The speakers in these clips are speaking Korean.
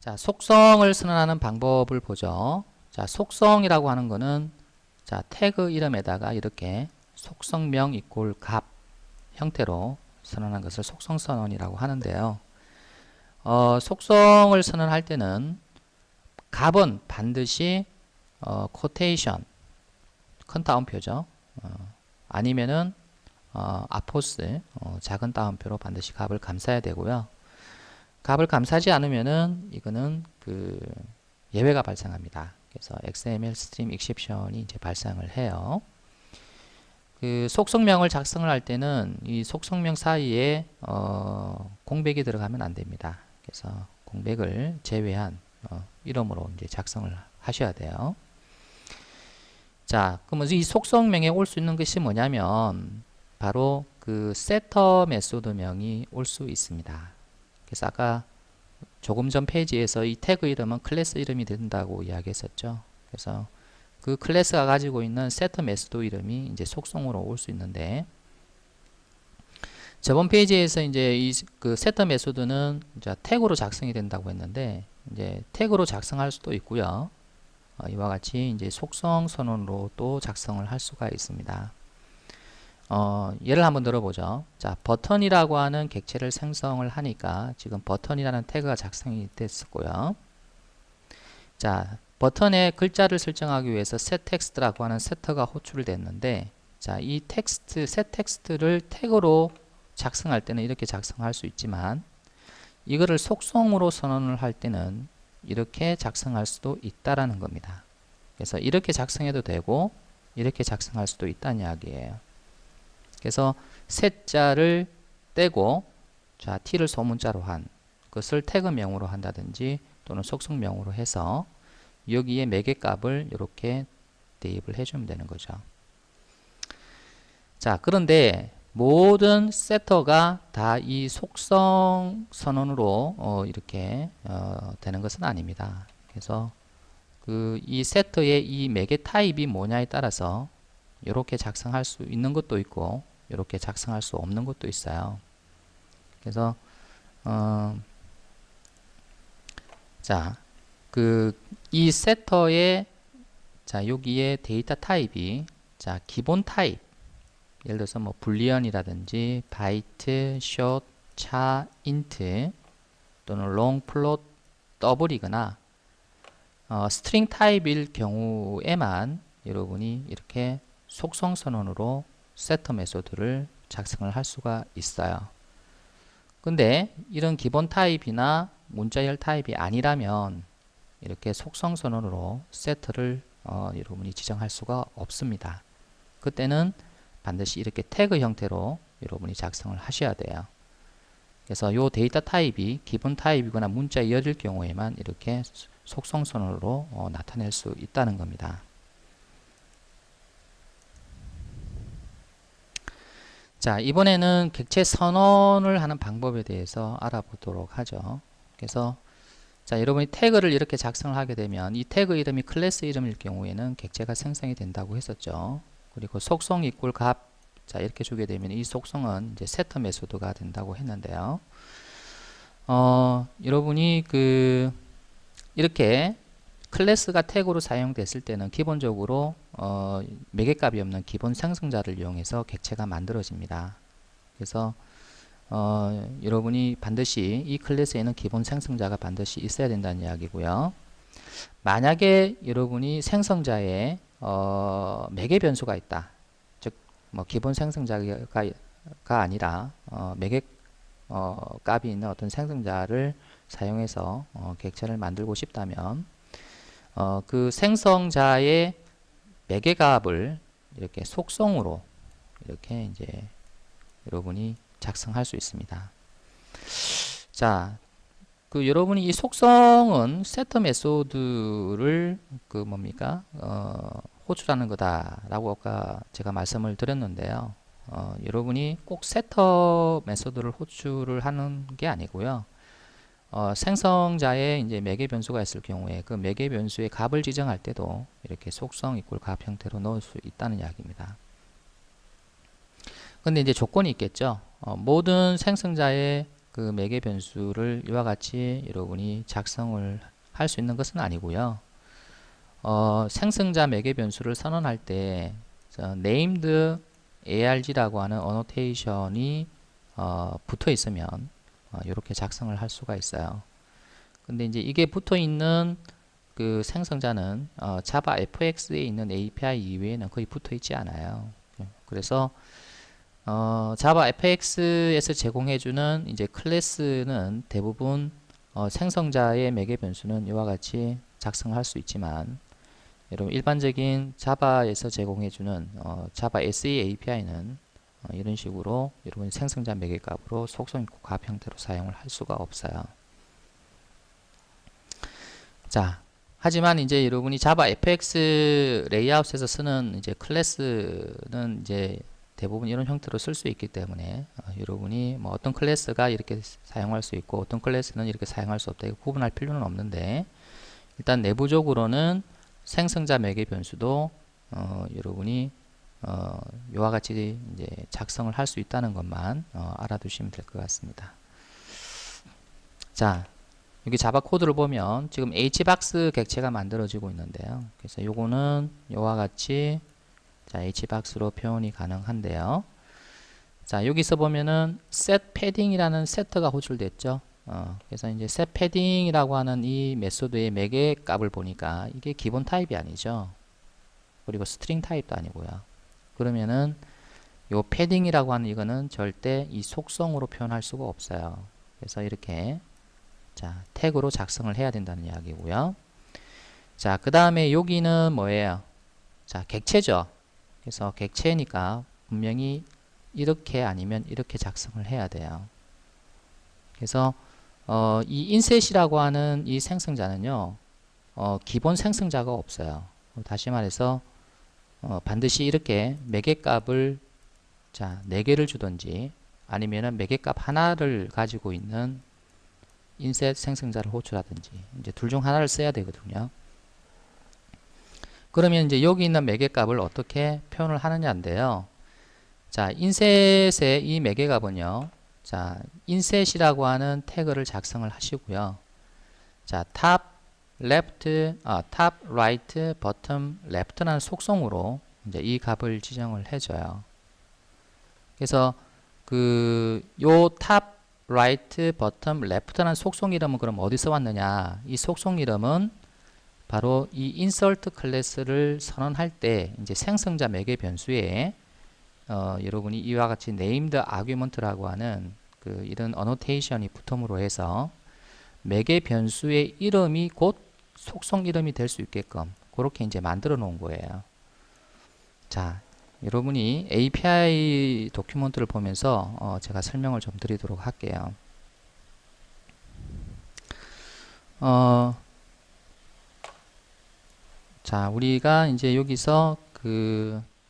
자, 속성을 선언하는 방법을 보죠. 자, 속성이라고 하는 거는 자, 태그 이름에다가 이렇게 속성명 이꼴 값 형태로 선언한 것을 속성 선언이라고 하는데요. 속성을 선언할 때는 값은 반드시 코테이션 큰 따옴표죠. 아니면은 아포스 작은 따옴표로 반드시 값을 감싸야 되고요. 값을 감싸지 않으면은 이거는 그 예외가 발생합니다. 그래서 XML 스트림 익셉션이 이제 발생을 해요. 그 속성명을 작성을 할 때는 이 속성명 사이에 공백이 들어가면 안 됩니다. 그래서 공백을 제외한 이름으로 이제 작성을 하셔야 돼요. 자, 그러면 이 속성명에 올 수 있는 것이 뭐냐면 바로 그 세터 메소드명이 올 수 있습니다. 그래서 아까 조금 전 페이지에서 이 태그 이름은 클래스 이름이 된다고 이야기했었죠. 그래서 그 클래스가 가지고 있는 세터 메소드 이름이 이제 속성으로 올 수 있는데, 저번 페이지에서 이제 이 그 세터 메소드는 이제 태그로 작성이 된다고 했는데, 이제 태그로 작성할 수도 있고요. 이와 같이 이제 속성 선언으로 또 작성을 할 수가 있습니다. 예를 한번 들어보죠. 자, 버튼이라고 하는 객체를 생성을 하니까 지금 버튼이라는 태그가 작성이 됐었고요. 자, 버튼에 글자를 설정하기 위해서 setText라고 하는 세터가 호출을 됐는데, 자, 이 텍스트, setText를 태그로 작성할 때는 이렇게 작성할 수 있지만, 이거를 속성으로 선언을 할 때는 이렇게 작성할 수도 있다라는 겁니다. 그래서 이렇게 작성해도 되고 이렇게 작성할 수도 있다는 이야기예요. 그래서 set자를 떼고, 자, t를 소문자로 한 것을 태그명으로 한다든지 또는 속성명으로 해서 여기에 매개값을 이렇게 대입을 해주면 되는 거죠. 자, 그런데 모든 세터가 다 이 속성 선언으로 이렇게 되는 것은 아닙니다. 그래서 그 이 세터의 이 매개 타입이 뭐냐에 따라서 이렇게 작성할 수 있는 것도 있고 이렇게 작성할 수 없는 것도 있어요. 그래서 자, 그 이 세터의 자, 여기에 데이터 타입이 자, 기본 타입, 예를 들어서 뭐 불리언이라든지 바이트, 숏, 차, 인트 또는 롱, 플롯, 더블이거나 스트링 타입일 경우에만 여러분이 이렇게 속성 선언으로 세터 메소드를 작성을 할 수가 있어요. 근데 이런 기본 타입이나 문자열 타입이 아니라면 이렇게 속성 선언으로 세터를 여러분이 지정할 수가 없습니다. 그때는 반드시 이렇게 태그 형태로 여러분이 작성을 하셔야 돼요. 그래서 이 데이터 타입이 기본 타입이거나 문자열일 경우에만 이렇게 속성 선언으로 나타낼 수 있다는 겁니다. 자, 이번에는 객체 선언을 하는 방법에 대해서 알아보도록 하죠. 그래서 자, 여러분이 태그를 이렇게 작성을 하게 되면 이 태그 이름이 클래스 이름일 경우에는 객체가 생성이 된다고 했었죠. 그리고 속성 이꼴 값, 자, 이렇게 주게 되면 이 속성은 이제 세터 메소드가 된다고 했는데요. 여러분이 그 이렇게 클래스가 태그로 사용됐을 때는 기본적으로 매개값이 없는 기본 생성자를 이용해서 객체가 만들어집니다. 그래서 여러분이 반드시 이 클래스에는 기본 생성자가 반드시 있어야 된다는 이야기고요. 만약에 여러분이 생성자에 매개 변수가 있다. 즉, 뭐 기본 생성자가 아니라 매개 값이 있는 어떤 생성자를 사용해서 객체를 만들고 싶다면 그 생성자의 매개값을 이렇게 속성으로 이렇게 이제 여러분이 작성할 수 있습니다. 자, 그 여러분이 이 속성은 세터 메소드를 그 뭡니까 호출하는 거다라고 아까 제가 말씀을 드렸는데요. 여러분이 꼭 세터 메소드를 호출을 하는 게 아니고요. 생성자에 이제 매개 변수가 있을 경우에 그 매개 변수의 값을 지정할 때도 이렇게 속성 이꼴 값 형태로 넣을 수 있다는 이야기입니다. 근데 이제 조건이 있겠죠. 모든 생성자의 그 매개 변수를 이와 같이 여러분이 작성을 할 수 있는 것은 아니고요. 생성자 매개 변수를 선언할 때 named arg라고 하는 어노테이션이 붙어 있으면 이렇게 작성을 할 수가 있어요. 근데 이제 이게 붙어 있는 그 생성자는 자바 fx에 있는 API 이외에는 거의 붙어 있지 않아요. 그래서 자바 fx에서 제공해주는 이제 클래스는 대부분 생성자의 매개 변수는 이와 같이 작성할 수 있지만, 여러분 일반적인 자바에서 제공해주는 자바 SE API는 이런 식으로 여러분 생성자 매개 값으로 속성 있고 값 형태로 사용을 할 수가 없어요. 자, 하지만 이제 여러분이 자바 fx 레이아웃에서 쓰는 이제 클래스는 이제 대부분 이런 형태로 쓸 수 있기 때문에 여러분이 뭐 어떤 클래스가 이렇게 사용할 수 있고 어떤 클래스는 이렇게 사용할 수 없다 이거 구분할 필요는 없는데, 일단 내부적으로는 생성자 매개 변수도 여러분이 이와 같이 이제 작성을 할 수 있다는 것만 알아두시면 될 것 같습니다. 자, 여기 자바 코드를 보면 지금 hbox 객체가 만들어지고 있는데요. 그래서 요거는 요와 같이 자 hbox로 표현이 가능한데요. 자, 여기서 보면은 set padding이라는 세트가 호출됐죠. 그래서 이제 set padding이라고 하는 이 메소드의 매개 값을 보니까 이게 기본 타입이 아니죠. 그리고 스트링 타입도 아니고요. 그러면은 요 패딩이라고 하는 이거는 절대 이 속성으로 표현할 수가 없어요. 그래서 이렇게 자 태그로 작성을 해야 된다는 이야기고요. 자, 그 다음에 여기는 뭐예요? 자, 객체죠. 그래서 객체니까 분명히 이렇게 아니면 이렇게 작성을 해야 돼요. 그래서 이 인셋이라고 하는 이 생성자는요, 기본 생성자가 없어요. 다시 말해서 반드시 이렇게 매개값을 자 4개를 주든지 아니면은 매개값 하나를 가지고 있는 인셋 생성자를 호출하든지 이제 둘 중 하나를 써야 되거든요. 그러면 이제 여기 있는 매개값을 어떻게 표현을 하느냐인데요. 자, 인셋의 이 매개값은요, 자, 인셋이라고 하는 태그를 작성을 하시고요. 자, top right, bottom left라는 속성으로 이제 이 값을 지정을 해줘요. 그래서 요 top right, bottom left라는 속성 이름은 그럼 어디서 왔느냐? 이 속성 이름은 바로 이 insert 클래스를 선언할 때 이제 생성자 매개 변수에 여러분이 이와 같이 named argument라고 하는 이런 annotation이 붙음으로 해서 매개 변수의 이름이 곧 속성 이름이 될 수 있게끔 그렇게 이제 만들어 놓은 거예요. 자, 여러분이 API 도큐먼트를 보면서 제가 설명을 좀 드리도록 할게요. 자, 우리가 이제 여기서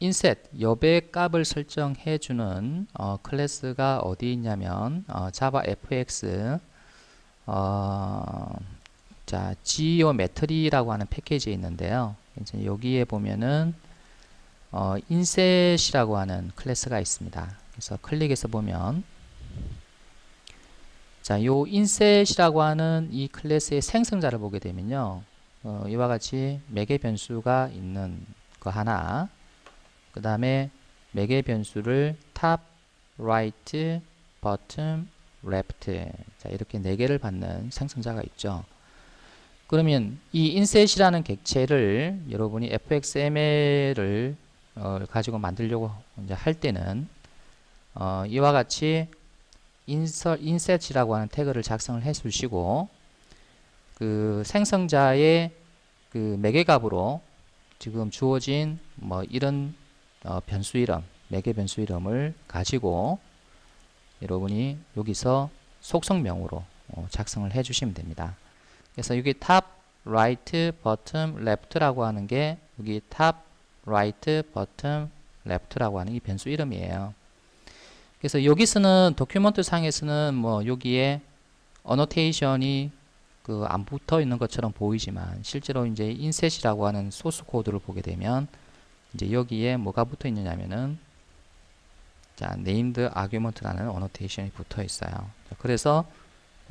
inset 여백 값을 설정해 주는 클래스가 어디 있냐면 자바 fx 자 geometry라고 하는 패키지에 있는데요. 이제 여기에 보면은 inset이라고 하는 클래스가 있습니다. 그래서 클릭해서 보면 자, 요 inset이라고 하는 이 클래스의 생성자를 보게 되면요, 이와 같이 매개 변수가 있는 거 하나, 그 다음에 매개 변수를 top, right, bottom, left 자 이렇게 4개를 받는 생성자가 있죠. 그러면 이 inset이라는 객체를 여러분이 fxml을 가지고 만들려고 이제 할 때는 이와 같이 inset이라고 하는 태그를 작성을 해 주시고 생성자의 매개값으로 지금 주어진 뭐 이런 변수 이름, 매개 변수 이름을 가지고 여러분이 여기서 속성명으로 작성을 해 주시면 됩니다. 그래서 여기 top, right, bottom, left라고 하는 게 여기 top, right, bottom, left라고 하는 이 변수 이름이에요. 그래서 여기서는 도큐먼트 상에서는 뭐 여기에 annotation이 안 붙어 있는 것처럼 보이지만 실제로 이제 inset이라고 하는 소스 코드를 보게 되면 이제 여기에 뭐가 붙어 있느냐면은 자, named argument라는 어노테이션이 붙어 있어요. 자, 그래서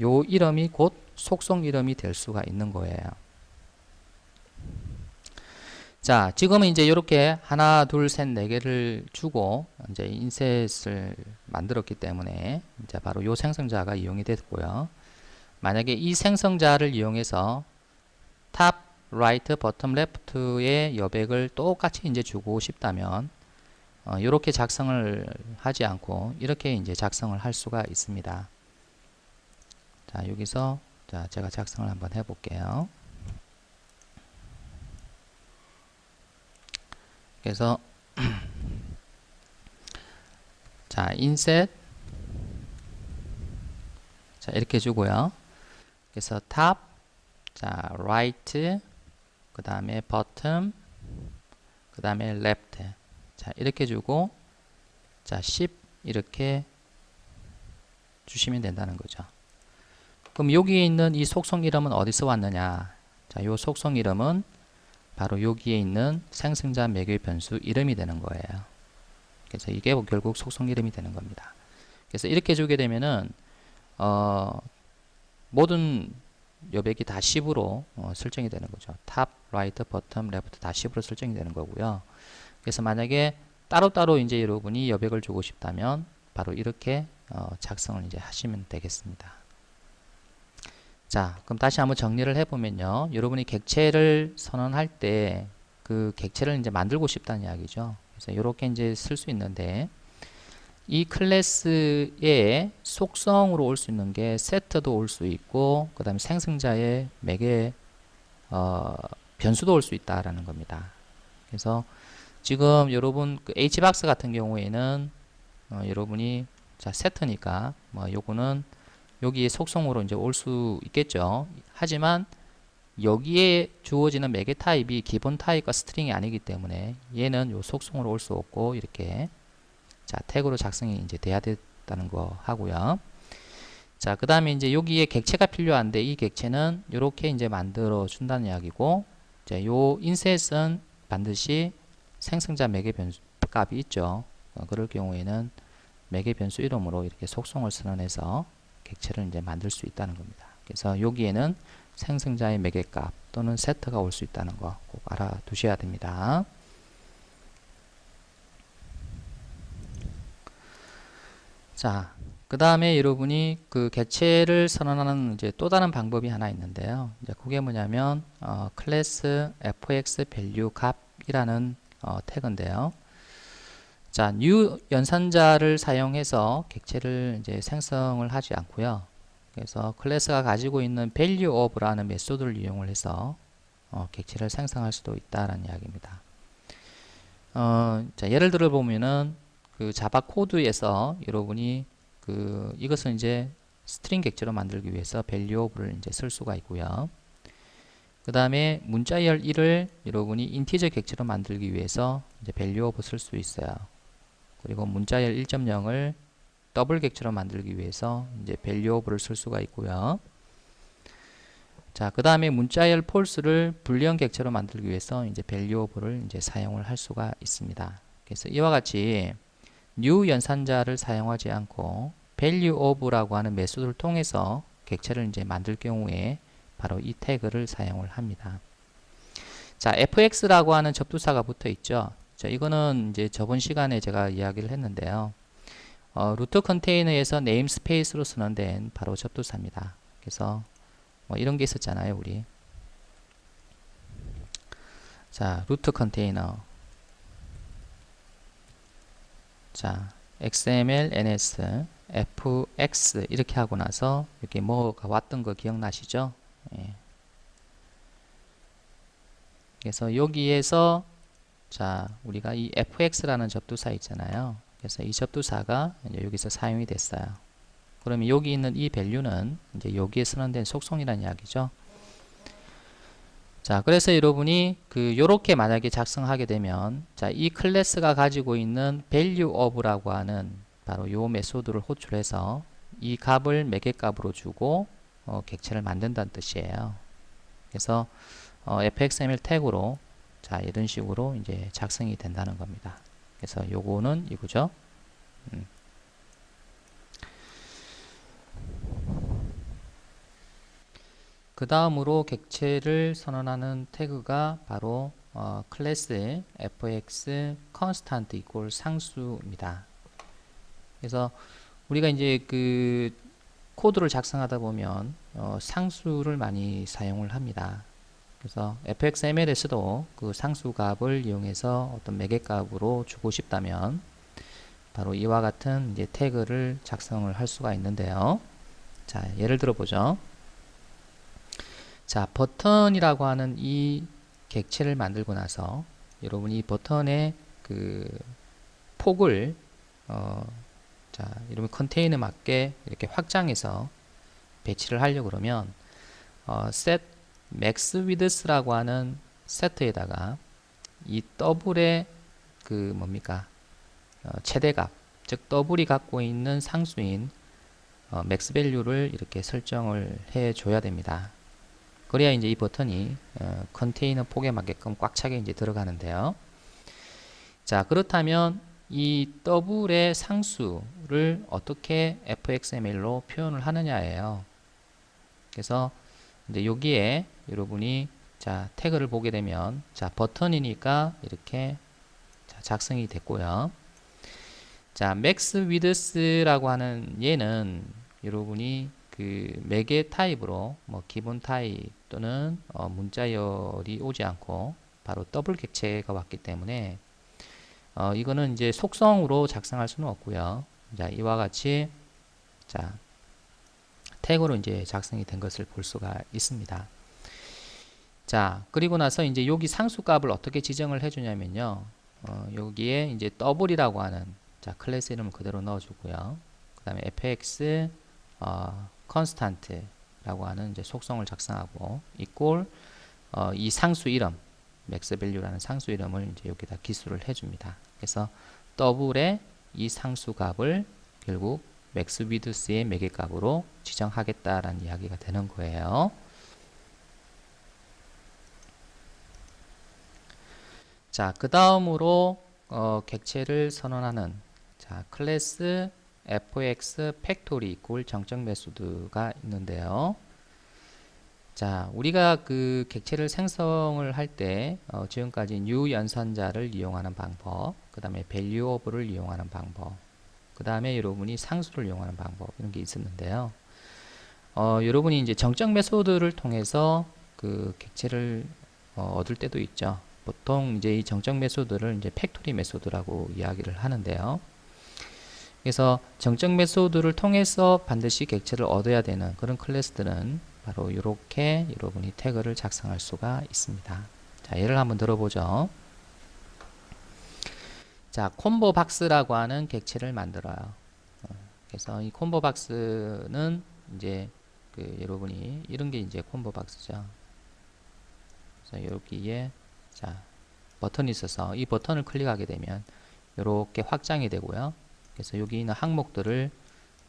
요 이름이 곧 속성 이름이 될 수가 있는 거예요. 자, 지금은 이제 이렇게 하나, 둘, 셋, 네 개를 주고 이제 인셋을 만들었기 때문에 이제 바로 요 생성자가 이용이 됐고요. 만약에 이 생성자를 이용해서 탑, 라이트, 버텀, 레프트의 여백을 똑같이 이제 주고 싶다면 이렇게 작성을 하지 않고 이렇게 이제 작성을 할 수가 있습니다. 자, 여기서 자, 제가 작성을 한번 해볼게요. 그래서 자, 인셋 자, 이렇게 주고요. 그래서 탑, 자, right, 그 다음에 bottom, 그 다음에 left. 자, 이렇게 주고 자, 10 이렇게 주시면 된다는 거죠. 그럼 여기에 있는 이 속성 이름은 어디서 왔느냐? 자, 요 속성 이름은 바로 여기에 있는 생성자 매개 변수 이름이 되는 거예요. 그래서 이게 결국 속성 이름이 되는 겁니다. 그래서 이렇게 주게 되면은 모든 여백이 다 10으로 설정이 되는 거죠. 탑, 라이트, 버텀, 레프트 다 10으로 설정이 되는 거고요. 그래서 만약에 따로따로 이제 여러분이 여백을 주고 싶다면 바로 이렇게 작성을 이제 하시면 되겠습니다. 자, 그럼 다시 한번 정리를 해보면요. 여러분이 객체를 선언할 때 그 객체를 이제 만들고 싶다는 이야기죠. 그래서 이렇게 이제 쓸 수 있는데 이 클래스의 속성으로 올 수 있는 게 세트도 올 수 있고 그 다음에 생성자의 매개 변수도 올 수 있다라는 겁니다. 그래서 지금 여러분 그 hbox 같은 경우에는 여러분이 자 세트니까 뭐 요거는 여기에 속성으로 이제 올 수 있겠죠. 하지만 여기에 주어지는 매개 타입이 기본 타입과 스트링이 아니기 때문에 얘는 요 속성으로 올 수 없고 이렇게 자 태그로 작성이 이제 돼야 됐다는 거 하고요. 자, 그 다음에 이제 여기에 객체가 필요한데 이 객체는 이렇게 이제 만들어 준다는 이야기고 이제 요 인셋은 반드시 생성자 매개 변수 값이 있죠. 그럴 경우에는 매개 변수 이름으로 이렇게 속성을 선언해서 객체를 이제 만들 수 있다는 겁니다. 그래서 여기에는 생성자의 매개값 또는 세트가 올 수 있다는 거 꼭 알아두셔야 됩니다. 자, 그 다음에 여러분이 그 객체를 선언하는 이제 또 다른 방법이 하나 있는데요. 이제 그게 뭐냐면 클래스 fx value 값이라는 태그인데요. 자, new 연산자를 사용해서 객체를 이제 생성을 하지 않고요. 그래서 클래스가 가지고 있는 value of라는 메소드를 이용을 해서 객체를 생성할 수도 있다라는 이야기입니다. 자, 예를 들어 보면은 그 자바 코드에서 여러분이 그 이것은 이제 스트링 객체로 만들기 위해서 value of를 이제 쓸 수가 있고요. 그 다음에 문자열 1을 여러분이 인티저 객체로 만들기 위해서 이제 value of 쓸 수 있어요. 그리고 문자열 1.0을 더블 객체로 만들기 위해서 이제 value of를 쓸 수가 있고요. 자, 그 다음에 문자열 false를 불리언 객체로 만들기 위해서 이제 value of를 이제 사용을 할 수가 있습니다. 그래서 이와 같이 new 연산자를 사용하지 않고 value of라고 하는 메소드를 통해서 객체를 이제 만들 경우에 바로 이 태그를 사용을 합니다. 자, fx라고 하는 접두사가 붙어 있죠. 자, 이거는 이제 저번 시간에 제가 이야기를 했는데요. 루트 컨테이너에서 네임스페이스로 선언된 바로 접두사입니다. 그래서 뭐 이런 게 있었잖아요, 우리. 자, 루트 컨테이너. 자, xml, ns, fx 이렇게 하고 나서 이렇게 뭐가 왔던 거 기억나시죠? 예. 그래서 여기에서 자, 우리가 이 fx라는 접두사 있잖아요. 그래서 이 접두사가 이제 여기서 사용이 됐어요. 그러면 여기 있는 이 밸류는 이제 여기에 선언된 속성이라는 이야기죠. 자, 그래서 여러분이 요렇게 만약에 작성하게 되면 자, 이 클래스가 가지고 있는 value of라고 하는 바로 요 메소드를 호출해서 이 값을 매개 값으로 주고 객체를 만든다는 뜻이에요. 그래서 fxml 태그로 자, 이런 식으로 이제 작성이 된다는 겁니다. 그래서 요거는 이거죠. 그 다음으로 객체를 선언하는 태그가 바로 클래스 fx constant equal 상수입니다. 그래서 우리가 이제 그 코드를 작성하다 보면 상수를 많이 사용을 합니다. 그래서 fxml에서도 그 상수 값을 이용해서 어떤 매개 값으로 주고 싶다면 바로 이와 같은 이제 태그를 작성을 할 수가 있는데요. 자, 예를 들어 보죠. 자, 버튼이라고 하는 이 객체를 만들고 나서 여러분이 이 버튼의 그 폭을 자, 이러면 컨테이너에 맞게 이렇게 확장해서 배치를 하려고 그러면 set max width라고 하는 세트에다가 이 더블의 그 뭡니까 최대값, 즉 더블이 갖고 있는 상수인 맥스 밸류를 이렇게 설정을 해 줘야 됩니다. 그래야 이제 이 버튼이 컨테이너 폭에 맞게끔 꽉 차게 이제 들어가는데요. 자, 그렇다면 이 더블의 상수를 어떻게 fxml로 표현을 하느냐예요. 그래서 이제 여기에 여러분이 자, 태그를 보게 되면 자, 버튼이니까 이렇게 자, 작성이 됐고요. 자, max width라고 하는 얘는 여러분이 그 매개 타입으로 뭐 기본 타입 또는 문자열이 오지 않고 바로 더블 객체가 왔기 때문에 이거는 이제 속성으로 작성할 수는 없고요. 자, 이와 같이 자, 태그로 이제 작성이 된 것을 볼 수가 있습니다. 자, 그리고 나서 이제 여기 상수 값을 어떻게 지정을 해주냐면요. 여기에 이제 더블이라고 하는 자, 클래스 이름을 그대로 넣어주고요. 그 다음에 fx constant라고 하는 이제 속성을 작성하고 equal 이 상수 이름 max value라는 상수 이름을 이제 여기다 기수를 해줍니다. 그래서 더블의 이 상수 값을 결국 max width의 매개 값으로 지정하겠다라는 이야기가 되는 거예요. 자, 그 다음으로 객체를 선언하는 자, 클래스 fx 팩토리 이퀄 정적 메소드가 있는데요. 자, 우리가 그 객체를 생성을 할 때 지금까지 new 연산자를 이용하는 방법, 그 다음에 value of를 이용하는 방법, 그 다음에 여러분이 상수를 이용하는 방법 이런 게 있었는데요. 여러분이 이제 정적 메소드를 통해서 그 객체를 얻을 때도 있죠. 보통 이제 이 정적 메소드를 이제 팩토리 메소드라고 이야기를 하는데요. 그래서 정적 메소드를 통해서 반드시 객체를 얻어야 되는 그런 클래스들은 바로 이렇게 여러분이 태그를 작성할 수가 있습니다. 자, 예를 한번 들어보죠. 자, 콤보 박스라고 하는 객체를 만들어요. 그래서 이 콤보 박스는 이제 그 여러분이 이런 게 이제 콤보 박스죠. 그래서 여기에 자, 버튼이 있어서 이 버튼을 클릭하게 되면 이렇게 확장이 되고요. 그래서 여기 있는 항목들을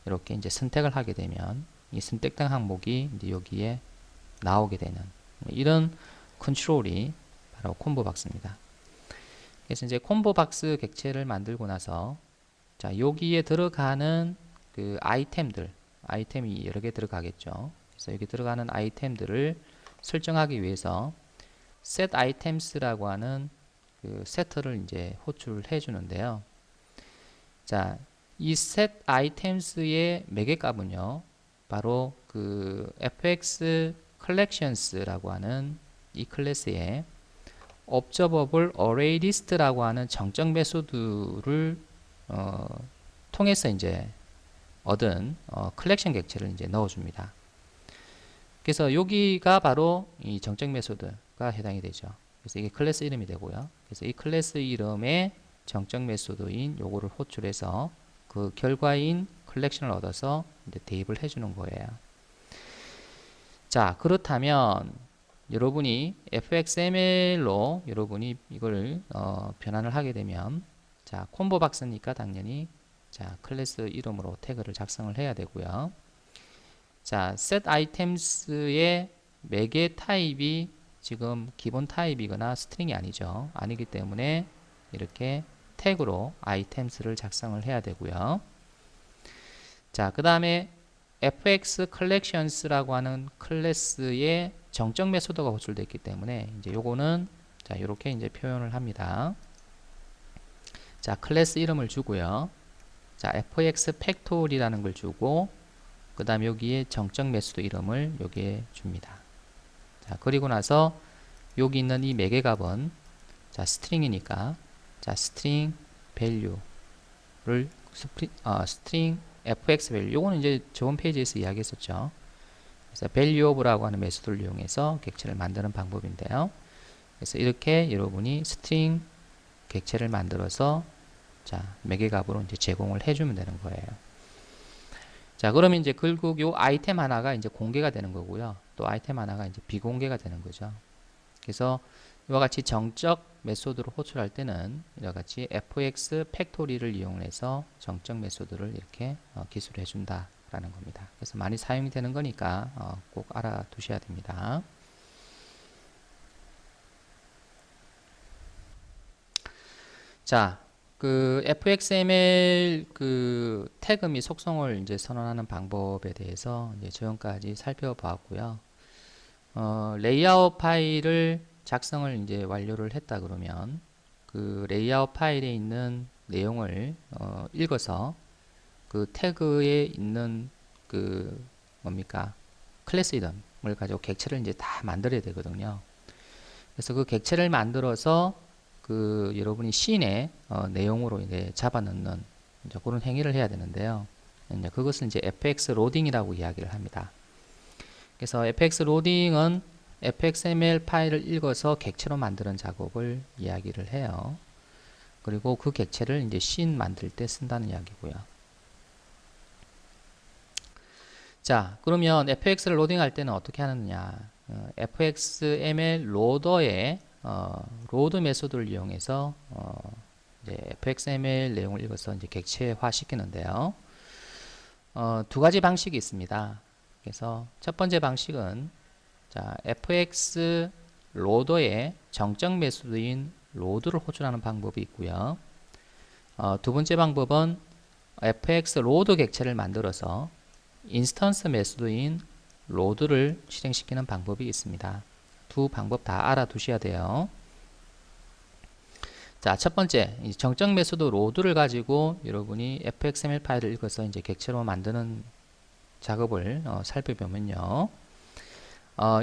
이렇게 이제 선택을 하게 되면 이 선택된 항목이 이제 여기에 나오게 되는 이런 컨트롤이 바로 콤보 박스입니다. 그래서 이제 콤보 박스 객체를 만들고 나서 자, 여기에 들어가는 그 아이템이 여러 개 들어가겠죠. 그래서 여기 들어가는 아이템들을 설정하기 위해서 set items라고 하는 그 세트를 이제 호출을 해 주는데요. 자, 이 set items의 매개 값은요, 바로 그 fx collections라고 하는 이 클래스에 observable array list라고 하는 정적 메소드를 통해서 이제 얻은 컬렉션 객체를 이제 넣어줍니다. 그래서 여기가 바로 이 정적 메소드가 해당이 되죠. 그래서 이게 클래스 이름이 되고요. 그래서 이 클래스 이름의 정적 메소드인 요거를 호출해서 그 결과인 컬렉션을 얻어서 이제 대입을 해주는 거예요. 자, 그렇다면 여러분이 fxml로 여러분이 이걸 변환을 하게 되면 자, 콤보 박스니까 당연히 자, 클래스 이름으로 태그를 작성을 해야 되고요. 자, set items의 매개 타입이 지금 기본 타입이거나 스트링이 아니죠. 아니기 때문에 이렇게 태그로 items를 작성을 해야 되고요. 자, 그 다음에 fx collections라고 하는 클래스의 정적 메소드가 호출되어 있기 때문에 이제 요거는 자, 이렇게 이제 표현을 합니다. 자, 클래스 이름을 주고요. 자, fx 팩토리라는 걸 주고 그 다음 여기에 정적 메소드 이름을 여기에 줍니다. 자, 그리고 나서 여기 있는 이 매개 값은 자, 스트링이니까 자, 스트링 value를 스트링 fx value 요거는 이제 저번 페이지에서 이야기했었죠. 그래서 value of라고 하는 메소드를 이용해서 객체를 만드는 방법인데요. 그래서 이렇게 여러분이 스트링 객체를 만들어서 자, 매개 값으로 이제 제공을 해주면 되는 거예요. 자, 그러면 이제 결국 요 아이템 하나가 이제 공개가 되는 거고요. 또 아이템 하나가 이제 비공개가 되는 거죠. 그래서 이와 같이 정적 메소드로 호출할 때는 이와 같이 fx 팩토리를 이용해서 정적 메소드를 이렇게 기술해 준다라는 겁니다. 그래서 많이 사용이 되는 거니까 꼭 알아두셔야 됩니다. 자, 그 fxml 그 태그 및 속성을 이제 선언하는 방법에 대해서 이제 지금까지 살펴보았고요. 레이아웃 파일을 작성을 이제 완료를 했다 그러면 그 레이아웃 파일에 있는 내용을 읽어서 그 태그에 있는 그 뭡니까 클래스 이름을 가지고 객체를 이제 다 만들어야 되거든요. 그래서 그 객체를 만들어서 그 여러분이 씬의 내용으로 이제 잡아넣는 이제 그런 행위를 해야 되는데요. 이제 그것을 이제 fx 로딩이라고 이야기를 합니다. 그래서 fx 로딩은 fxml 파일을 읽어서 객체로 만드는 작업을 이야기를 해요. 그리고 그 객체를 이제 씬 만들 때 쓴다는 이야기고요. 자, 그러면 fx를 로딩할 때는 어떻게 하느냐? fxml 로더의 로드 메소드를 이용해서 이제 fxml 내용을 읽어서 이제 객체화 시키는데요. 두 가지 방식이 있습니다. 그래서 첫 번째 방식은 자, fx 로더의 정적 메소드인 로드를 호출하는 방법이 있고요. 두 번째 방법은 fx 로드 객체를 만들어서 인스턴스 메소드인 로드를 실행시키는 방법이 있습니다. 두 방법 다 알아두셔야 돼요. 자, 첫 번째 정적 메소드 로드를 가지고 여러분이 fxml 파일을 읽어서 이제 객체로 만드는 작업을 살펴보면요.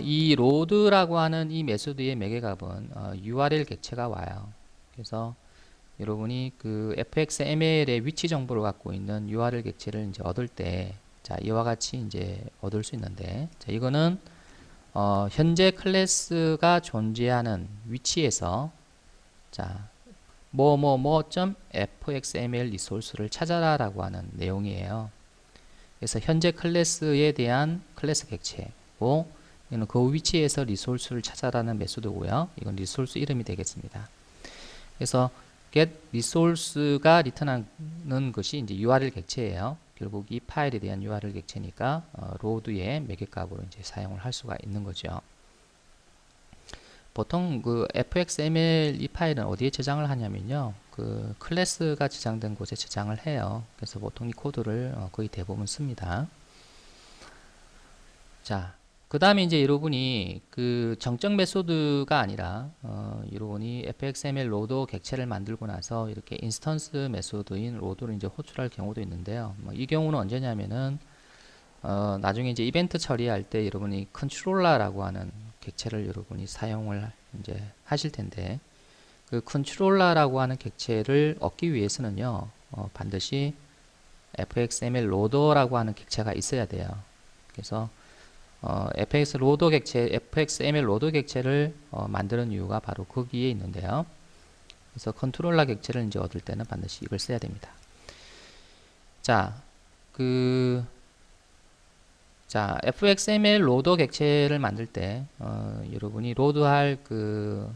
이 로드라고 하는 이 메소드의 매개값은 URL 객체가 와요. 그래서 여러분이 그 fxml의 위치 정보를 갖고 있는 URL 객체를 이제 얻을 때, 자, 이와 같이 이제 얻을 수 있는데, 자, 이거는 현재 클래스가 존재하는 위치에서 자, 뭐뭐뭐.fxml 리소스를 찾아라라고 하는 내용이에요. 그래서 현재 클래스에 대한 클래스 객체고, 이는 그 위치에서 리소스를 찾아라는 메소드고요. 이건 리소스 이름이 되겠습니다. 그래서 get resource가 리턴하는 것이 이제 URL 객체예요. 결국 이 파일에 대한 URL 객체니까 로드의 매개값으로 이제 사용을 할 수가 있는 거죠. 보통 그 fxml 이 파일은 어디에 저장을 하냐면요. 그 클래스가 저장된 곳에 저장을 해요. 그래서 보통 이 코드를 거의 대부분 씁니다. 자, 그 다음에 이제 여러분이 그 정적 메소드가 아니라 여러분이 fxml 로드 객체를 만들고 나서 이렇게 인스턴스 메소드인 로드를 이제 호출할 경우도 있는데요. 이 경우는 언제냐면은 나중에 이제 이벤트 처리할 때 여러분이 컨트롤러라고 하는 객체를 여러분이 사용을 이제 하실 텐데, 그 컨트롤러라고 하는 객체를 얻기 위해서는요, 반드시 fxml 로더라고 하는 객체가 있어야 돼요. 그래서 fxml 로더 객체를 만드는 이유가 바로 거기에 있는데요. 그래서 컨트롤러 객체를 이제 얻을 때는 반드시 이걸 써야 됩니다. 자, fxml 로더 객체를 만들 때 여러분이 로드할 그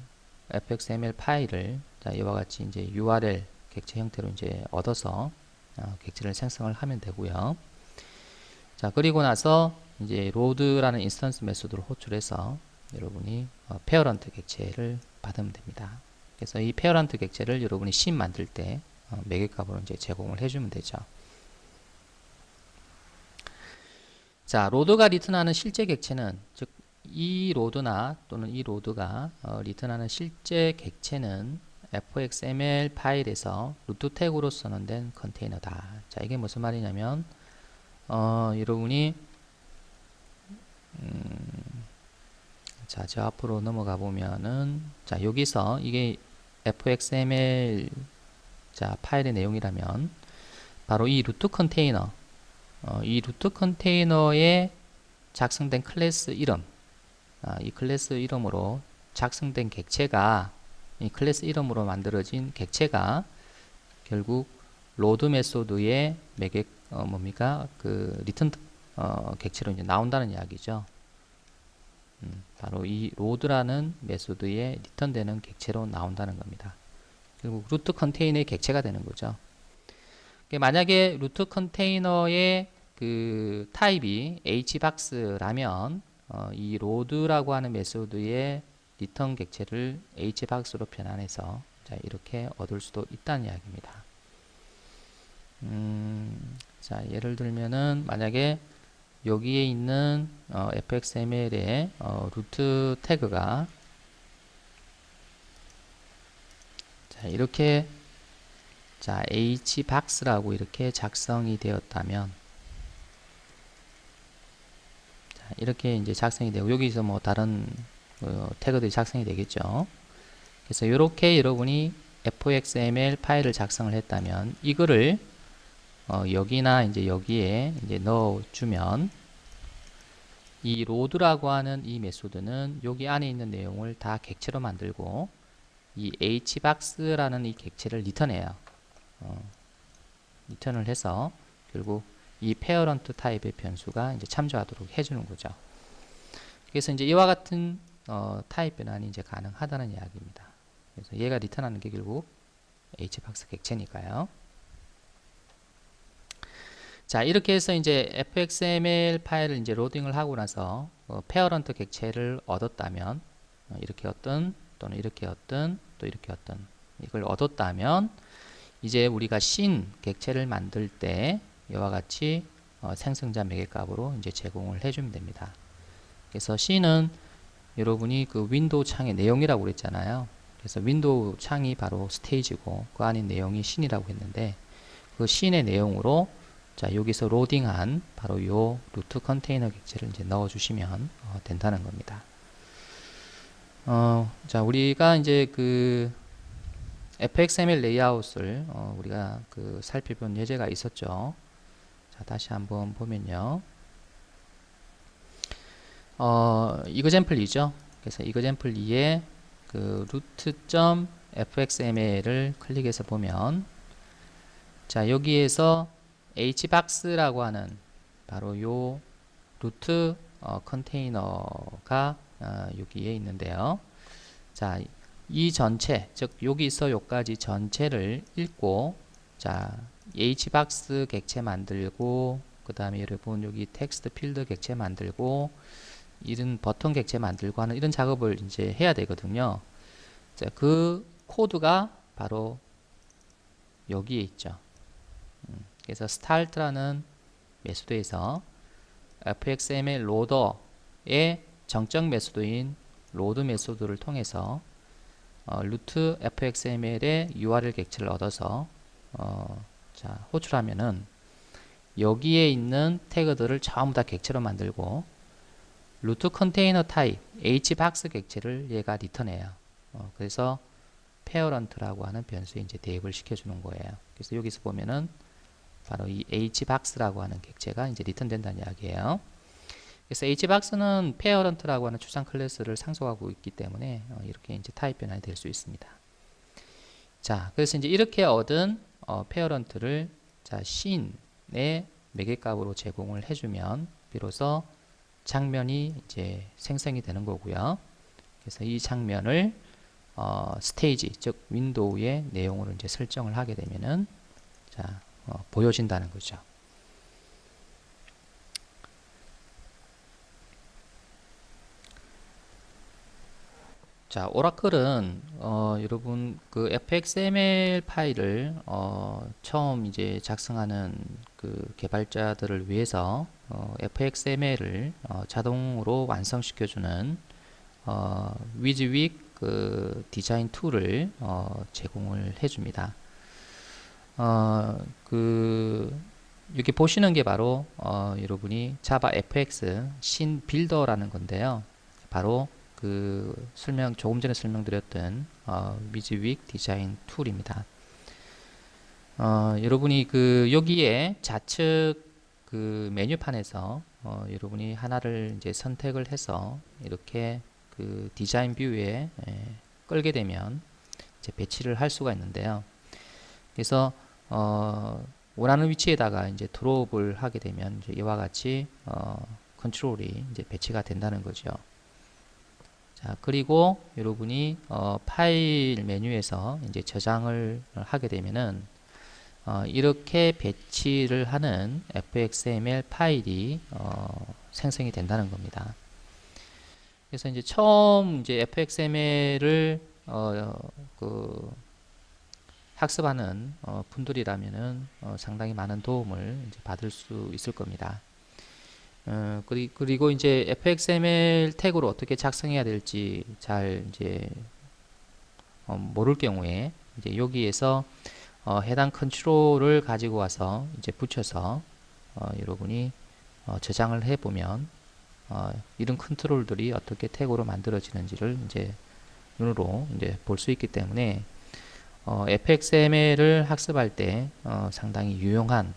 fxml 파일을 자, 이와 같이 이제 URL 객체 형태로 이제 얻어서 객체를 생성을 하면 되고요. 자, 그리고 나서 이제 로드라는 인스턴스 메소드를 호출해서 여러분이 페어런트 객체를 받으면 됩니다. 그래서 이 페어런트 객체를 여러분이 씬 만들 때 매개값으로 이제 제공을 해주면 되죠. 자, 로드가 리턴하는 실제 객체는, 즉 이 로드나 또는 이 로드가 리턴하는 실제 객체는 fxml 파일에서 루트 태그로 선언된 컨테이너다. 자, 이게 무슨 말이냐면 여러분이 자, 저 앞으로 넘어가 보면은, 자, 여기서 이게 fxml 자 파일의 내용이라면 바로 이 루트 컨테이너, 이 루트 컨테이너에 작성된 클래스 이름, 이 클래스 이름으로 작성된 객체가, 이 클래스 이름으로 만들어진 객체가 결국 로드 메소드의 매개 뭡니까? 그 리턴 객체로 이제 나온다는 이야기죠. 바로 이 로드라는 메소드에 리턴되는 객체로 나온다는 겁니다. 결국 루트 컨테이너의 객체가 되는 거죠. 만약에 루트 컨테이너의 그 타입이 hbox라면 이 로드라고 하는 메소드의 리턴 객체를 hbox로 변환해서 자, 이렇게 얻을 수도 있다는 이야기입니다. 자, 예를 들면은 만약에 여기에 있는 fxml의 루트 태그가 자, 이렇게 자, hbox라고 이렇게 작성이 되었다면, 자, 이렇게 이제 작성이 되고 여기서 뭐 다른 태그들이 작성이 되겠죠. 그래서 이렇게 여러분이 fxml 파일을 작성을 했다면 이거를 여기나 이제 여기에 이제 넣어주면 이 로드라고 하는 이 메소드는 여기 안에 있는 내용을 다 객체로 만들고 이 hbox라는 이 객체를 리턴해요. 리턴을 해서 결국 이 페어런트 타입의 변수가 이제 참조하도록 해주는 거죠. 그래서 이제 이와 같은 타입 변환이 이제 가능하다는 이야기입니다. 그래서 얘가 리턴하는 게 결국 hbox 객체니까요. 자, 이렇게 해서 이제 fxml 파일을 이제 로딩을 하고 나서 페어런트 객체를 얻었다면 이렇게 어떤 또는 이렇게 어떤 또 이렇게 어떤 이걸 얻었다면 이제 우리가 씬 객체를 만들 때 이와 같이 생성자 매개값으로 이제 제공을 해주면 됩니다. 그래서 씬은 여러분이 그 윈도우 창의 내용이라고 그랬잖아요. 그래서 윈도우 창이 바로 스테이지고 그 안에 내용이 씬이라고 했는데 그 씬의 내용으로 자, 여기서 로딩한 바로 요 루트 컨테이너 객체를 이제 넣어주시면 된다는 겁니다. 자, 우리가 이제 그 fxml 레이아웃을 우리가 그 살펴본 예제가 있었죠. 자, 다시 한번 보면요. 이그젠플2죠. 그래서 이그젠플 2에 그 root.fxml을 클릭해서 보면 자, 여기에서 hbox라고 하는 바로 요 루트 컨테이너가 여기에 있는데요. 자, 이 전체, 즉 여기서 여기까지 전체를 읽고 자, hbox 객체 만들고 그 다음에 여러분 여기 텍스트 필드 객체 만들고 이런 버튼 객체 만들고 하는 이런 작업을 이제 해야 되거든요. 자, 그 코드가 바로 여기에 있죠. 그래서 start라는 메소드에서 fxml 로더의 정적 메소드인 로드 메소드를 통해서 루트 fxml의 URL 객체를 얻어서 자, 호출하면은 여기에 있는 태그들을 전부 다 객체로 만들고 루트 컨테이너 타입 hbox 객체를 얘가 리턴해요. 그래서 페어런트라고 하는 변수에 이제 대입을 시켜주는 거예요. 그래서 여기서 보면은 바로 이 hbox라고 하는 객체가 이제 리턴된다는 이야기예요. 그래서 hbox는 페어런트라고 하는 추상 클래스를 상속하고 있기 때문에 이렇게 이제 타입 변환이 될 수 있습니다. 자, 그래서 이제 이렇게 얻은 페어런트를 자, 씬의 매개값으로 제공을 해주면 비로소 장면이 이제 생성이 되는 거고요. 그래서 이 장면을 스테이지, 즉 윈도우의 내용으로 이제 설정을 하게 되면은 자, 보여진다는 거죠. 자, 오라클은 여러분 그 fxml 파일을 처음 이제 작성하는 그 개발자들을 위해서 fxml을 자동으로 완성시켜주는 위즈윅 그 디자인 툴을 제공을 해줍니다. 그 여기 보시는 게 바로 여러분이 자바 fx 신 빌더라는 건데요. 바로 그 조금 전에 설명드렸던 위즈윅 디자인 툴입니다. 여러분이 그 여기에 좌측 그 메뉴판에서 여러분이 하나를 이제 선택을 해서 이렇게 그 디자인 뷰에 끌게 되면 이제 배치를 할 수가 있는데요. 그래서 원하는 위치에다가 이제 드롭을 하게 되면 이제 이와 같이 컨트롤이 이제 배치가 된다는 거죠. 자, 그리고 여러분이 파일 메뉴에서 이제 저장을 하게 되면은 이렇게 배치를 하는 fxml 파일이 생성이 된다는 겁니다. 그래서 이제 처음 이제 fxml을 그 학습하는 분들이라면은 상당히 많은 도움을 이제 받을 수 있을 겁니다. 그리고 이제 fxml 태그로 어떻게 작성해야 될지 잘 이제 모를 경우에 이제 여기에서 해당 컨트롤을 가지고 와서 이제 붙여서 여러분이 저장을 해 보면 이런 컨트롤들이 어떻게 태그로 만들어지는지를 이제 눈으로 이제 볼 수 있기 때문에 fxml을 학습할 때 상당히 유용한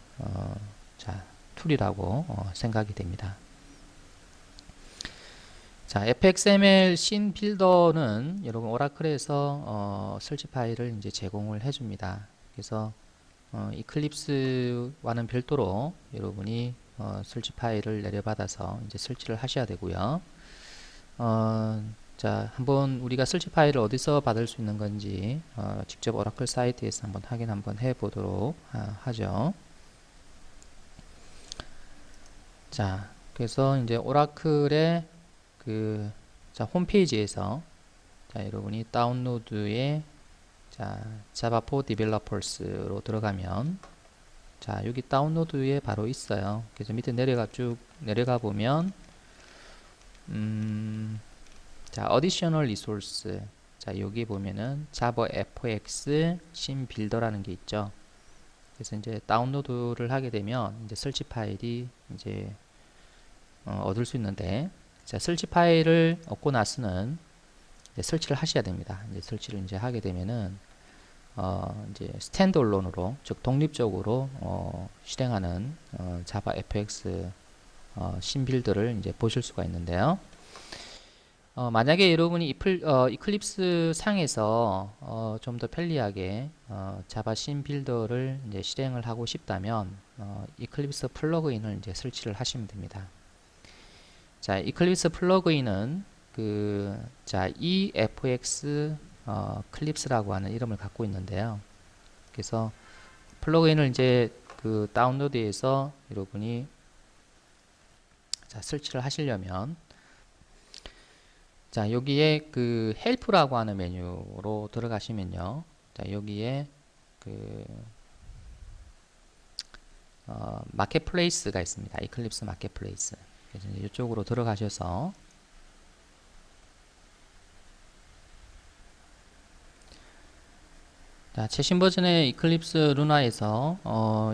자, 툴이라고 생각이 됩니다. 자, fxml 신 빌더는 여러분 오라클에서 설치 파일을 이제 제공을 해줍니다. 그래서 이클립스와는 별도로 여러분이 설치 파일을 내려받아서 이제 설치를 하셔야 되고요. 자, 한번 우리가 설치 파일을 어디서 받을 수 있는 건지 직접 오라클 사이트에서 한번 확인 한번 해 보도록 하죠. 자, 그래서 이제 오라클의 그 홈페이지에서 자, 여러분이 다운로드에 자, Java for Developers로 들어가면 자, 여기 다운로드에 바로 있어요. 그래서 밑에 쭉 내려가 보면 자, Additional Resource 자, 여기 보면은 Java FX 신 빌더라는 게 있죠. 그래서 이제 다운로드를 하게 되면 이제 설치 파일이 이제 얻을 수 있는데 자, 설치 파일을 얻고 나서는 이제 설치를 하셔야 됩니다. 이제 설치를 이제 하게 되면은 이제 스탠드얼론으로 즉 독립적으로 실행하는 자바 fx 신빌드를 이제 보실 수가 있는데요. 만약에 여러분이 이클립스 상에서 좀 더 편리하게 자바 신빌더를 이제 실행을 하고 싶다면 이클립스 플러그인을 이제 설치를 하시면 됩니다. 자, 이클립스 플러그인은 자, EFX 클립스라고 하는 이름을 갖고 있는데요. 그래서 플러그인을 이제 그 다운로드해서 여러분이 자, 설치를 하시려면 자, 여기에 그 헬프라고 하는 메뉴로 들어가시면요. 자, 여기에 그 마켓플레이스가 있습니다. 이클립스 마켓플레이스. 그래서 이쪽으로 들어가셔서 자, 최신 버전의 이클립스 루나에서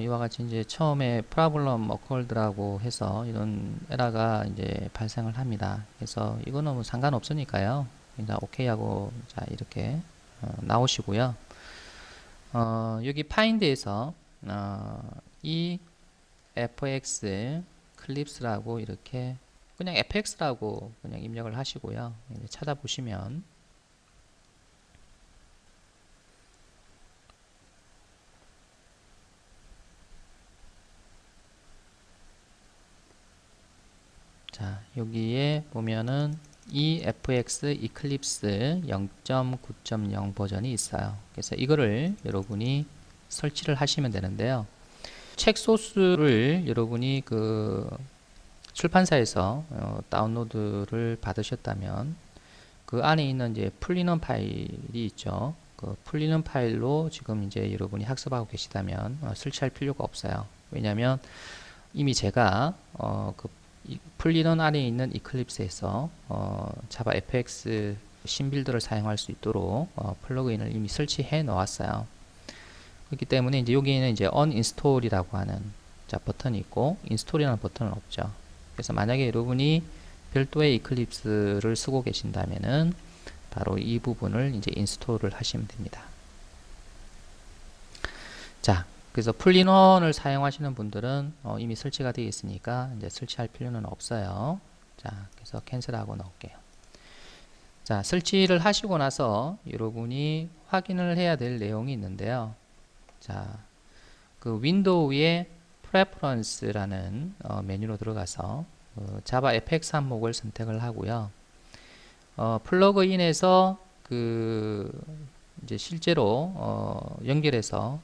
이와 같이 이제 처음에 프로블럼 어컬드라고 해서 이런 에러가 이제 발생을 합니다. 그래서 이거는 뭐 상관없으니까요. 일단 오케이 하고 자, 이렇게 나오시고요. 여기 파인드에서 이 fx 클립스라고 이렇게 그냥 fx라고 그냥 입력을 하시고요. 이제 찾아보시면 자, 여기에 보면은 EFX 이클립스 0.9.0 버전이 있어요. 그래서 이거를 여러분이 설치를 하시면 되는데요. 책 소스를 여러분이 그 출판사에서 다운로드를 받으셨다면 그 안에 있는 이제 풀리는 파일이 있죠. 그 풀리는 파일로 지금 이제 여러분이 학습하고 계시다면 설치할 필요가 없어요. 왜냐하면 이미 제가 그 풀리는 안에 있는 이클립스에서 자바 fx 신빌드를 사용할 수 있도록 플러그인을 이미 설치해 놓았어요. 그렇기 때문에 이제 여기에는 이제 uninstall이라고 하는 버튼이 있고 install이라는 버튼은 없죠. 그래서 만약에 여러분이 별도의 이클립스를 쓰고 계신다면은 바로 이 부분을 이제 인스톨을 하시면 됩니다. 자, 그래서 풀린원을 사용하시는 분들은 이미 설치가 되어 있으니까 이제 설치할 필요는 없어요. 자, 그래서 캔슬하고 넣을게요. 자, 설치를 하시고 나서 여러분이 확인을 해야 될 내용이 있는데요. 자, 그 윈도우의 Preference라는 메뉴로 들어가서 자바 fx 항목을 선택을 하고요. 플러그인에서 그 이제 실제로 연결해서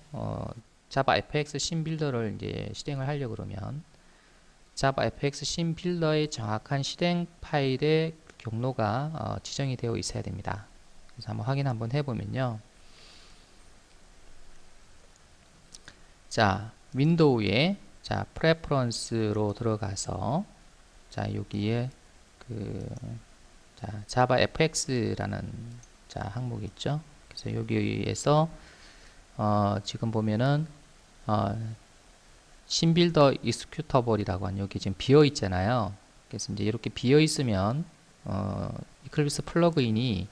자바 fx 신빌더를 이제 실행을 하려고 그러면 자바 fx 신빌더의 정확한 실행 파일의 경로가 지정이 되어 있어야 됩니다. 그래서 한번 확인 한번 해보면요. 자, 윈도우에 자 프레퍼런스로 들어가서 자 여기에 그 자바 fx라는 자 항목이 있죠. 그래서 여기에서 지금 보면은 신빌더 익스큐터블이라고 한 여기 지금 비어 있잖아요. 그래서 이제 이렇게 비어 있으면 이클립스 플러그인이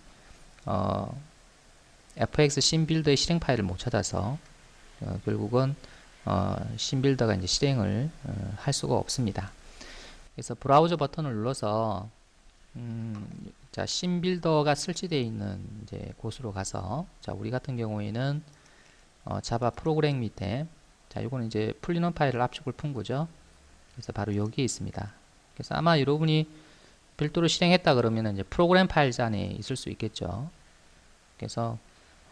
fx 신빌더의 실행 파일을 못 찾아서 결국은 신빌더가 이제 실행을 할 수가 없습니다. 그래서 브라우저 버튼을 눌러서 자 신빌더가 설치되어 있는 이제 곳으로 가서 자 우리 같은 경우에는 자바 프로그램 밑에 자 이거는 이제 풀리는 파일을 압축을 푼 거죠. 그래서 바로 여기에 있습니다. 그래서 아마 여러분이 별도로 실행했다 그러면 이제 프로그램 파일 안에 있을 수 있겠죠. 그래서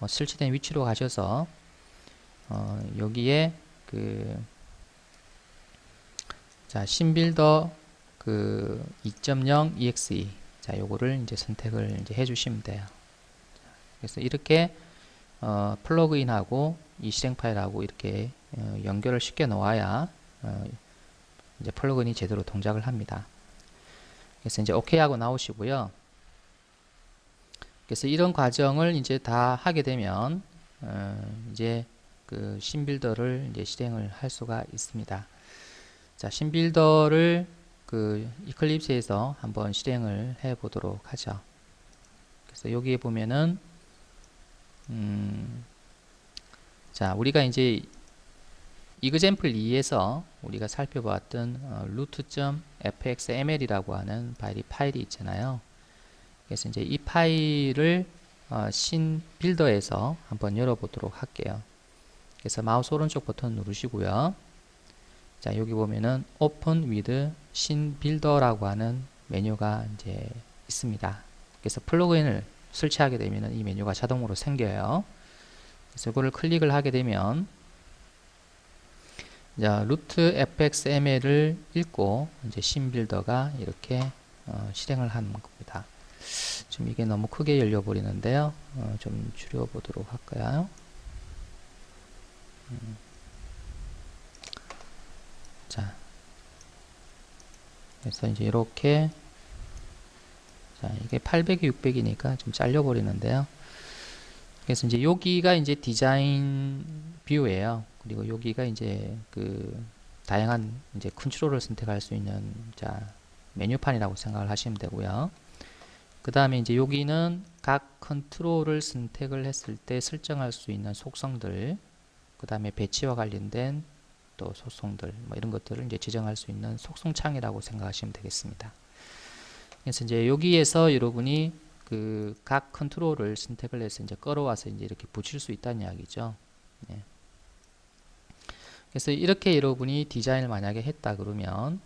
설치된 위치로 가셔서 여기에 자 신빌더 그 2.0 exe 자 요거를 이제 선택을 이제 해주시면 돼요. 그래서 이렇게 플러그인하고 이 실행 파일하고 이렇게 연결을 시켜 놓아야 이제 플러그인이 제대로 동작을 합니다. 그래서 이제 OK 하고 나오시고요. 그래서 이런 과정을 이제 다 하게 되면 이제 그 신빌더를 이제 실행을 할 수가 있습니다. 자, 신빌더를 그 이클립스에서 한번 실행을 해 보도록 하죠. 그래서 여기에 보면은 자, 우리가 이제 example 2에서 우리가 살펴보았던 root.fxml이라고 하는 파일이 있잖아요. 그래서 이제 이 파일을 신빌더에서 한번 열어보도록 할게요. 그래서 마우스 오른쪽 버튼 누르시고요. 자, 여기 보면은 Open with 신빌더라고 하는 메뉴가 이제 있습니다. 그래서 플러그인을 설치하게 되면 이 메뉴가 자동으로 생겨요. 그래서 이거를 클릭을 하게 되면 자, 루트 fxml을 읽고 이제 신빌더가 이렇게 실행을 하는 겁니다. 지금 이게 너무 크게 열려 버리는데요. 좀 줄여 보도록 할까요? 자, 그래서 이제 이렇게 자, 이게 800이 600이니까 좀 잘려 버리는데요. 그래서 이제 여기가 이제 디자인 뷰예요. 그리고 여기가 이제 그 다양한 이제 컨트롤을 선택할 수 있는 자 메뉴판이라고 생각을 하시면 되고요. 그 다음에 이제 여기는 각 컨트롤을 선택을 했을 때 설정할 수 있는 속성들, 그 다음에 배치와 관련된 또 속성들, 뭐 이런 것들을 이제 지정할 수 있는 속성 창이라고 생각하시면 되겠습니다. 그래서 이제 여기에서 여러분이 그 각 컨트롤을 선택을 해서 이제 끌어와서 이제 이렇게 붙일 수 있다는 이야기죠. 네. 그래서 이렇게 여러분이 디자인을 만약에 했다 그러면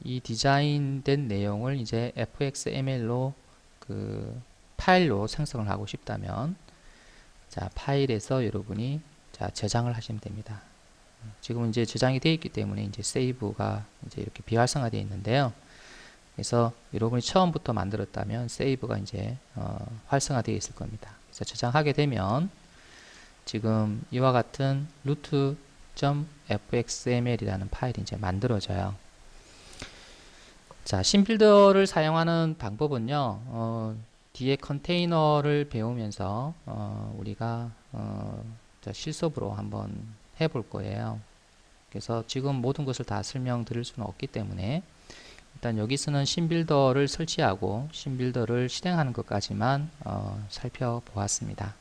이 디자인된 내용을 이제 fxml로 그 파일로 생성을 하고 싶다면 자 파일에서 여러분이 자 저장을 하시면 됩니다. 지금 이제 저장이 되어 있기 때문에 이제 세이브가 이제 이렇게 비활성화되어 있는데요. 그래서 여러분이 처음부터 만들었다면 세이브가 이제 활성화되어 있을 겁니다. 그래서 저장하게 되면 지금 이와 같은 root.fxml이라는 파일이 이제 만들어져요. 자, 신빌더를 사용하는 방법은요, 뒤에 컨테이너를 배우면서 우리가 실습으로 한번 해볼 거예요. 그래서 지금 모든 것을 다 설명드릴 수는 없기 때문에 일단 여기서는 신빌더를 설치하고 신빌더를 실행하는 것까지만 살펴보았습니다.